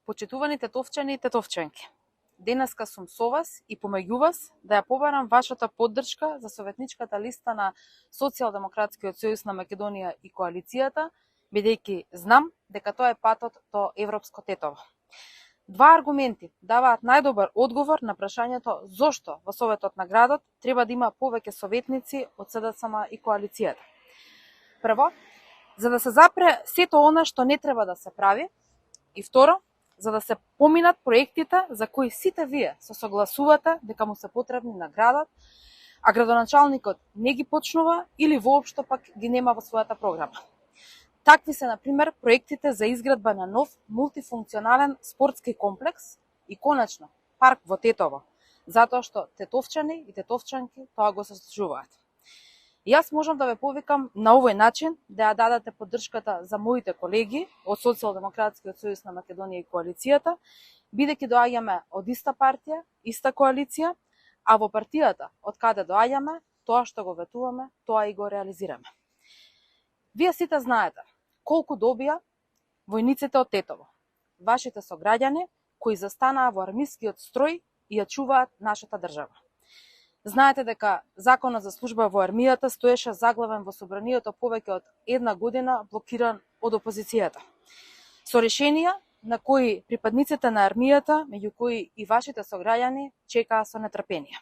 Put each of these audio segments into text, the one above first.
Почитувани тетовчани и тетовчанки, денеска сум со вас и помеѓу вас да ја побарам вашата поддршка за советничката листа на Социјалдемократскиот сојуз на Македонија и коалицијата, бидејќи знам дека тоа е патот до европско тетово. Два аргументи даваат најдобар одговор на прашањето зошто во Советот на градот треба да има повеќе советници од СДСМ и коалицијата. Прво, за да се запре сето она што не треба да се прави, и второ, за да се поминат проектите за кои сите вие се согласувате дека му се потребни на градот, а градоначалникот не ги почнува или воопшто пак ги нема во својата програма. Такви се, например, проектите за изградба на нов мултифункционален спортски комплекс и конечно парк во Тетово, затоа што тетовчани и тетовчанки тоа го заслужуваат. Јас можам да ве повикам на овој начин да ја дадете поддршката за моите колеги од Социјалдемократскиот сојуз на Македонија и коалицијата, бидејќи доаѓаме од иста партија, иста коалиција, а во партијата од каде доаѓаме, тоа што го ветуваме, тоа и го реализираме. Вие сите знаете колку добија војниците од Тетово, вашите сограѓани кои застанаа во армискиот строј и ја чуваат нашата држава. Знаете дека Законот за служба во армијата стоеше заглавен во собранието повеќе од една година, блокиран од опозицијата. Со решенија на кои припадниците на армијата, меѓу кои и вашите сограѓани, чекаа со нетрпение.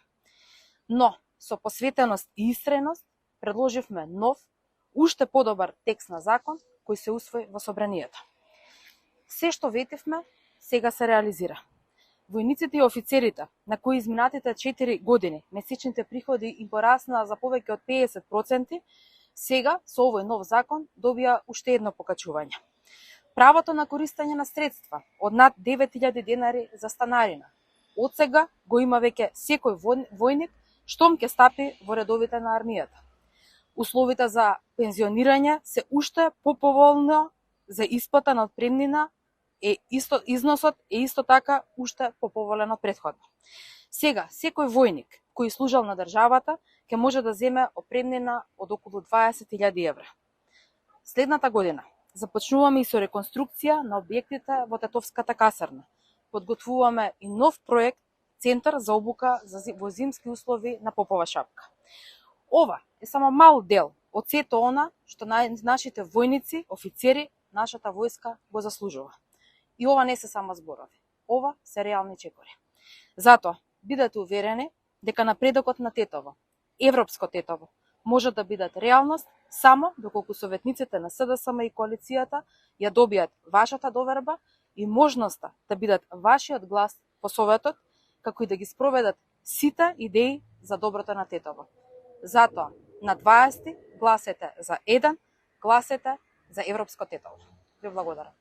Но, со посветеност и истреност, предложивме нов, уште подобар текст на закон кој се усвои во собранието. Се што ветивме, сега се реализира. Војниците и офицерите, на кои изминатите 4 години месечните приходи им пораснаа за повеќе од 50%, сега со овој нов закон добија уште едно покачување. Правото на користење на средства од над 9000 денари за станарина. Од сега го има веќе секој војник штом ќе стапи во редовите на армијата. Условите за пензионирање се уште поповолно за исплата на отпремнина, износот е исто така уште поповолен од претходно. Сега, секој војник кој служел на државата ќе може да земе отпремнина од околу 20.000 евра. Следната година започнуваме и со реконструкција на објектите во Тетовската касарна. Подготвуваме и нов проект, центар за обука во зимски услови на Попова шапка. Ова е само мал дел од сето она што нашите војници, офицери, нашата војска го заслужува. И ова не се само зборови. Ова се реални чекори. Затоа, бидете уверени дека напредокот на Тетово, европско Тетово, може да бидат реалност само доколку советниците на СДСМ и коалицијата ја добијат вашата доверба и можноста да бидат вашиот глас по Советот, како и да ги спроведат сите идеи за доброто на Тетово. Затоа, на 20 гласете за еден, гласете за европско Тетово. Ви благодарам.